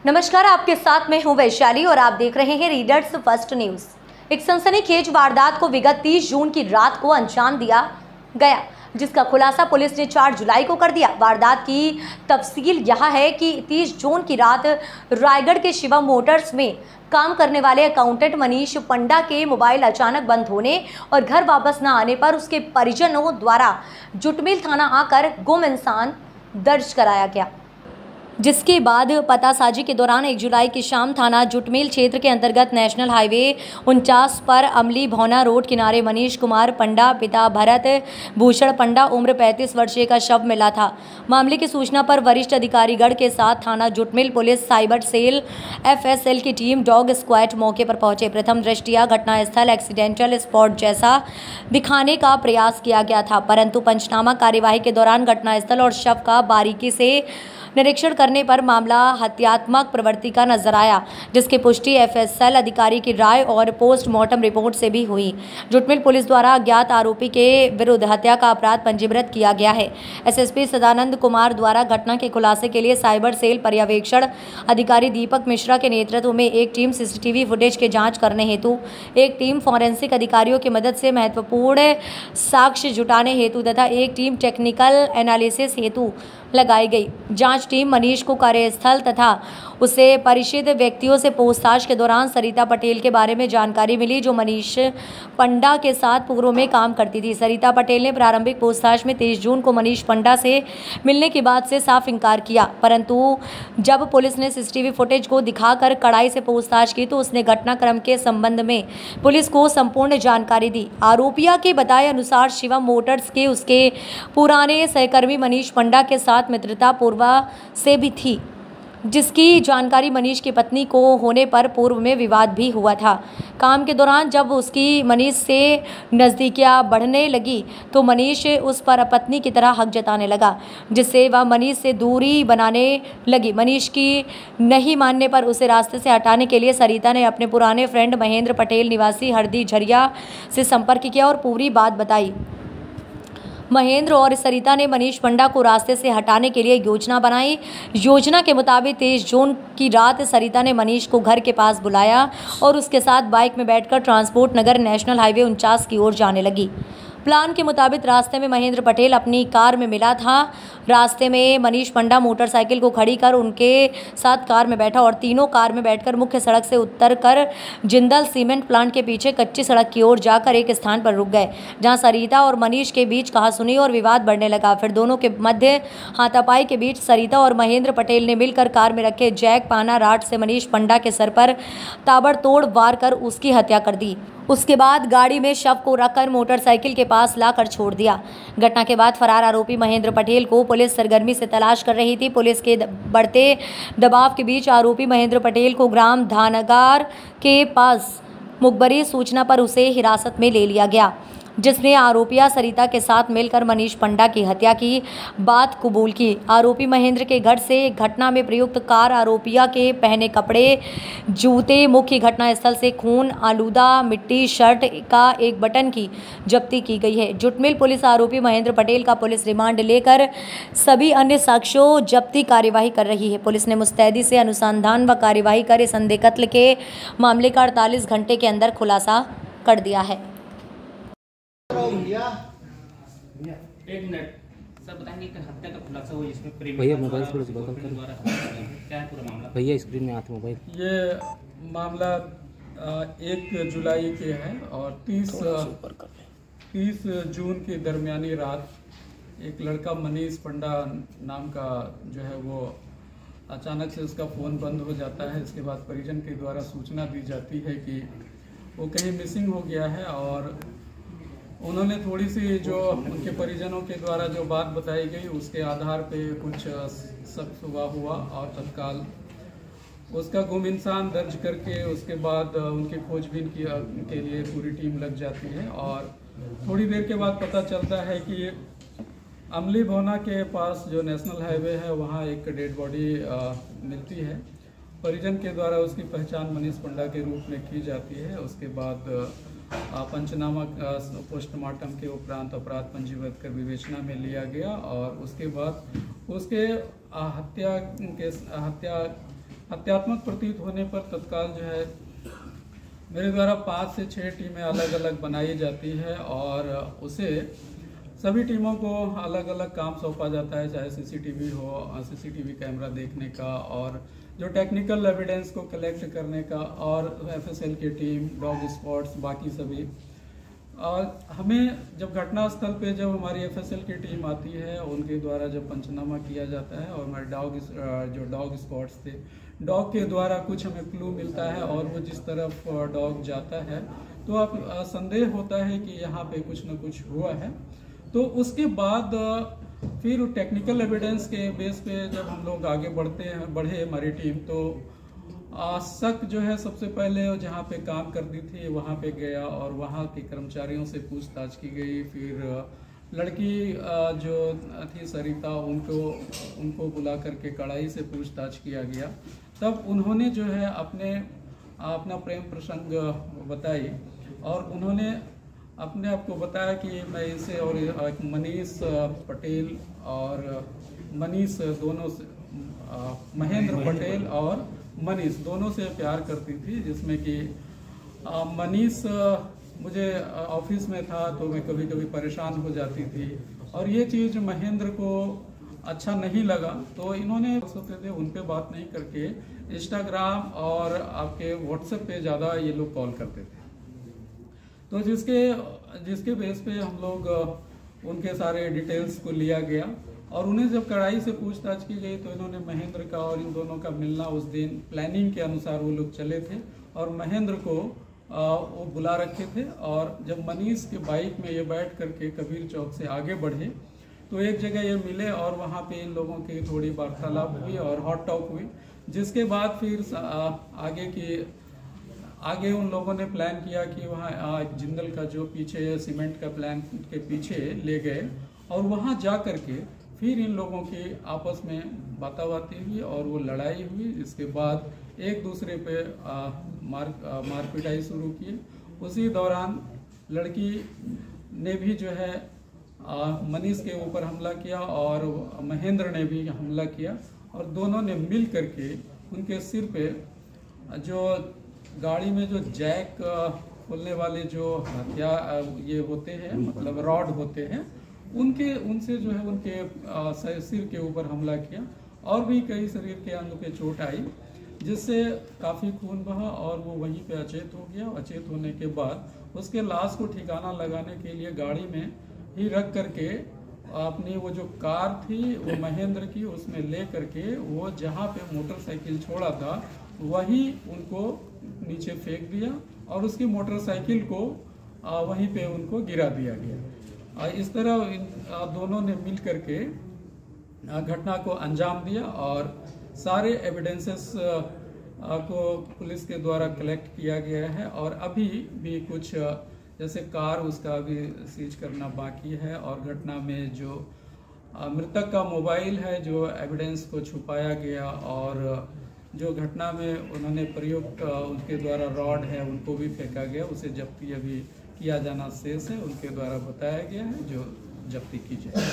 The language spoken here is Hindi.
नमस्कार, आपके साथ मैं हूं वैशाली और आप देख रहे हैं रीडर्स फर्स्ट न्यूज। एक सनसनीखेज वारदात को विगत 30 जून की रात को अंजाम दिया गया, जिसका खुलासा पुलिस ने 4 जुलाई को कर दिया। वारदात की तफसील यह है कि 30 जून की रात रायगढ़ के शिवम मोटर्स में काम करने वाले अकाउंटेंट मनीष पंडा के मोबाइल अचानक बंद होने और घर वापस न आने पर उसके परिजनों द्वारा जुटमिल थाना आकर गुम इंसान दर्ज कराया गया, जिसके बाद पतासाजी के दौरान 1 जुलाई की शाम थाना जुटमेल क्षेत्र के अंतर्गत नेशनल हाईवे 49 पर अमली भौना रोड किनारे मनीष कुमार पंडा पिता भरत भूषण पंडा उम्र 35 वर्षीय का शव मिला था। मामले की सूचना पर वरिष्ठ अधिकारीगण के साथ थाना जुटमेल पुलिस साइबर सेल FSL की टीम डॉग स्क्वाड मौके पर पहुंचे। प्रथम दृष्टया घटनास्थल एक्सीडेंटल स्पॉट जैसा दिखाने का प्रयास किया गया था, परंतु पंचनामा कार्यवाही के दौरान घटनास्थल और शव का बारीकी से निरीक्षण करने पर मामला हत्यात्मक प्रवृत्ति का नजर आया, जिसकी पुष्टि FSL अधिकारी की राय और पोस्टमार्टम रिपोर्ट से भी हुई। जुटमिल पुलिस द्वारा अज्ञात आरोपी के विरुद्ध हत्या का अपराध पंजीबृत किया गया है। SSP सदानंद कुमार द्वारा घटना के खुलासे के लिए साइबर सेल पर्यवेक्षण अधिकारी दीपक मिश्रा के नेतृत्व में एक टीम CCTV फुटेज के जाँच करने हेतु, एक टीम फॉरेंसिक अधिकारियों की मदद से महत्वपूर्ण साक्ष्य जुटाने हेतु तथा एक टीम टेक्निकल एनालिसिस हेतु लगाई गई। जांच टीम मनीष को कार्यस्थल तथा उसे परिचित व्यक्तियों से पूछताछ के दौरान सरिता पटेल के बारे में जानकारी मिली, जो मनीष पंडा के साथ पूर्व में काम करती थी। सरिता पटेल ने प्रारंभिक पूछताछ में 23 जून को मनीष पंडा से मिलने की बात से साफ इनकार किया, परंतु जब पुलिस ने CCTV फुटेज को दिखाकर कड़ाई से पूछताछ की तो उसने घटनाक्रम के संबंध में पुलिस को संपूर्ण जानकारी दी। आरोपिया के बताए अनुसार शिवम मोटर्स के उसके पुराने सहकर्मी मनीष पंडा के साथ मित्रता पूर्व से भी थी, जिसकी जानकारी मनीष की पत्नी को होने पर पूर्व में विवाद भी हुआ था। काम के दौरान जब उसकी मनीष से नज़दीकियां बढ़ने लगी तो मनीष उस पर पत्नी की तरह हक जताने लगा, जिससे वह मनीष से दूरी बनाने लगी। मनीष की नहीं मानने पर उसे रास्ते से हटाने के लिए सरिता ने अपने पुराने फ्रेंड महेंद्र पटेल निवासी हरदी झरिया से संपर्क किया और पूरी बात बताई। महेंद्र और सरिता ने मनीष पंडा को रास्ते से हटाने के लिए योजना बनाई। योजना के मुताबिक 23 जून की रात सरिता ने मनीष को घर के पास बुलाया और उसके साथ बाइक में बैठकर ट्रांसपोर्ट नगर नेशनल हाईवे 49 की ओर जाने लगी। प्लान के मुताबिक रास्ते में महेंद्र पटेल अपनी कार में मिला था। रास्ते में मनीष पंडा मोटरसाइकिल को खड़ी कर उनके साथ कार में बैठा और तीनों कार में बैठकर मुख्य सड़क से उतरकर जिंदल सीमेंट प्लांट के पीछे कच्ची सड़क की ओर जाकर एक स्थान पर रुक गए, जहां सरिता और मनीष के बीच कहासुनी और विवाद बढ़ने लगा। फिर दोनों के मध्य हाथापाई के बीच सरिता और महेंद्र पटेल ने मिलकर कार में रखे जैक पाना राड से मनीष पंडा के सर पर ताबड़तोड़ वार कर उसकी हत्या कर दी। उसके बाद गाड़ी में शव को रखकर मोटरसाइकिल के पास लाकर छोड़ दिया। घटना के बाद फरार आरोपी महेंद्र पटेल को पुलिस सरगर्मी से तलाश कर रही थी। पुलिस के बढ़ते दबाव के बीच आरोपी महेंद्र पटेल को ग्राम धानगार के पास मुखबरी सूचना पर उसे हिरासत में ले लिया गया, जिसने आरोपिया सरिता के साथ मिलकर मनीष पंडा की हत्या की बात कबूल की। आरोपी महेंद्र के घर से घटना में प्रयुक्त कार, आरोपिया के पहने कपड़े, जूते, मुख्य घटनास्थल से खून आलूदा मिट्टी, शर्ट का एक बटन की जब्ती की गई है। जुटमिल पुलिस आरोपी महेंद्र पटेल का पुलिस रिमांड लेकर सभी अन्य साक्ष्यों जब्ती कार्यवाही कर रही है। पुलिस ने मुस्तैदी से अनुसंधान व कार्यवाही कर इस अंधे कत्ल के मामले का 48 घंटे के अंदर खुलासा कर दिया है। एक मिनट सर, बताएंगे कि हत्या का खुलासा हुआ इसमें भैया मोबाइल थोड़ा सा बदल कर क्या है पूरा मामला? भैया स्क्रीन में आते मोबाइल। ये मामला 1 जुलाई के है और 30 जून की दरमियानी रात एक लड़का मनीष पंडा नाम का जो है वो अचानक से उसका फ़ोन बंद हो जाता है। इसके बाद परिजन के द्वारा सूचना दी जाती है कि वो कहीं मिसिंग हो गया है और उन्होंने थोड़ी सी जो उनके परिजनों के द्वारा जो बात बताई गई उसके आधार पे कुछ शक हुआ और तत्काल उसका गुम इंसान दर्ज करके उसके बाद उनकी खोजबीन के लिए पूरी टीम लग जाती है और थोड़ी देर के बाद पता चलता है कि अमली भौना के पास जो नेशनल हाईवे है वहाँ एक डेड बॉडी मिलती है। परिजन के द्वारा उसकी पहचान मनीष पंडा के रूप में की जाती है। उसके बाद पंचनामा पोस्टमार्टम के उपरांत अपराध पंजीबद्ध कर विवेचना में लिया गया और उसके बाद उसके हत्या हत्यात्मक प्रतीत होने पर तत्काल जो है मेरे द्वारा 5 से 6 टीमें अलग अलग बनाई जाती है और उसे सभी टीमों को अलग अलग काम सौंपा जाता है, चाहे सीसीटीवी हो, सीसीटीवी कैमरा देखने का और जो टेक्निकल एविडेंस को कलेक्ट करने का, और एफएसएल की टीम, डॉग स्क्वाड्स, बाकी सभी। और हमें जब घटनास्थल पे जब हमारी एफएसएल की टीम आती है उनके द्वारा जब पंचनामा किया जाता है और हमारे जो डॉग स्क्वाड्स थे, डॉग के द्वारा कुछ हमें क्लू मिलता है और वो जिस तरफ डॉग जाता है तो आप संदेह होता है कि यहाँ पे कुछ न कुछ हुआ है। तो उसके बाद फिर टेक्निकल एविडेंस के बेस पे जब हम लोग आगे बढ़े हमारी टीम, तो शक जो है सबसे पहले जहाँ पे काम करती थी वहाँ पे गया और वहाँ के कर्मचारियों से पूछताछ की गई। फिर लड़की जो थी सरिता, उनको बुला करके कड़ाई से पूछताछ किया गया। तब उन्होंने जो है अपना प्रेम प्रसंग बताई और उन्होंने अपने आप को बताया कि मैं इसे और मनीष पटेल और मनीष दोनों से महेंद्र पटेल और मनीष दोनों से प्यार करती थी, जिसमें कि मनीष मुझे ऑफिस में था तो मैं कभी कभी परेशान हो जाती थी और ये चीज़ महेंद्र को अच्छा नहीं लगा, तो इन्होंने सोचते थे उन पे बात नहीं करके इंस्टाग्राम और आपके व्हाट्सएप पे ज़्यादा ये लोग कॉल करते थे। तो जिसके बेस पे हम लोग उनके सारे डिटेल्स को लिया गया और उन्हें जब कड़ाई से पूछताछ की गई तो इन्होंने महेंद्र का और इन दोनों का मिलना उस दिन प्लानिंग के अनुसार वो लोग चले थे और महेंद्र को वो बुला रखे थे। और जब मनीष के बाइक में ये बैठ करके कबीर चौक से आगे बढ़े तो एक जगह ये मिले और वहाँ पे इन लोगों की थोड़ी वार्तालाप हुई और हॉट टॉक हुई, जिसके बाद फिर आगे उन लोगों ने प्लान किया कि वहाँ जिंदल का जो पीछे सीमेंट का प्लांट के पीछे ले गए और वहाँ जा करके फिर इन लोगों की आपस में बाताबाती हुई और वो लड़ाई हुई। इसके बाद एक दूसरे पे मार पिटाई शुरू की। उसी दौरान लड़की ने भी जो है मनीष के ऊपर हमला किया और महेंद्र ने भी हमला किया और दोनों ने मिल करके उनके सिर पे जो गाड़ी में जो जैक खोलने वाले जो ये होते हैं, मतलब रॉड होते हैं, उनसे जो है उनके सिर के ऊपर हमला किया और भी कई शरीर के अंग पे चोट आई, जिससे काफ़ी खून बहा और वो वहीं पे अचेत हो गया। अचेत होने के बाद उसके लाश को ठिकाना लगाने के लिए गाड़ी में ही रख करके अपनी वो जो कार थी वो महेंद्र की, उसमें ले करके वो जहाँ पे मोटरसाइकिल छोड़ा था वहीं उनको नीचे फेंक दिया और उसकी मोटरसाइकिल को वहीं पे उनको गिरा दिया गया। इस तरह दोनों ने मिल करके घटना को अंजाम दिया और सारे एविडेंसेस को पुलिस के द्वारा कलेक्ट किया गया है और अभी भी कुछ जैसे कार उसका अभी सीज करना बाकी है और घटना में जो मृतक का मोबाइल है जो एविडेंस को छुपाया गया और जो घटना में उन्होंने प्रयुक्त उनके द्वारा रॉड है उनको भी फेंका गया, उसे जब्ती अभी किया जाना शेष है, उनके द्वारा बताया गया है जो जब्ती की जाए।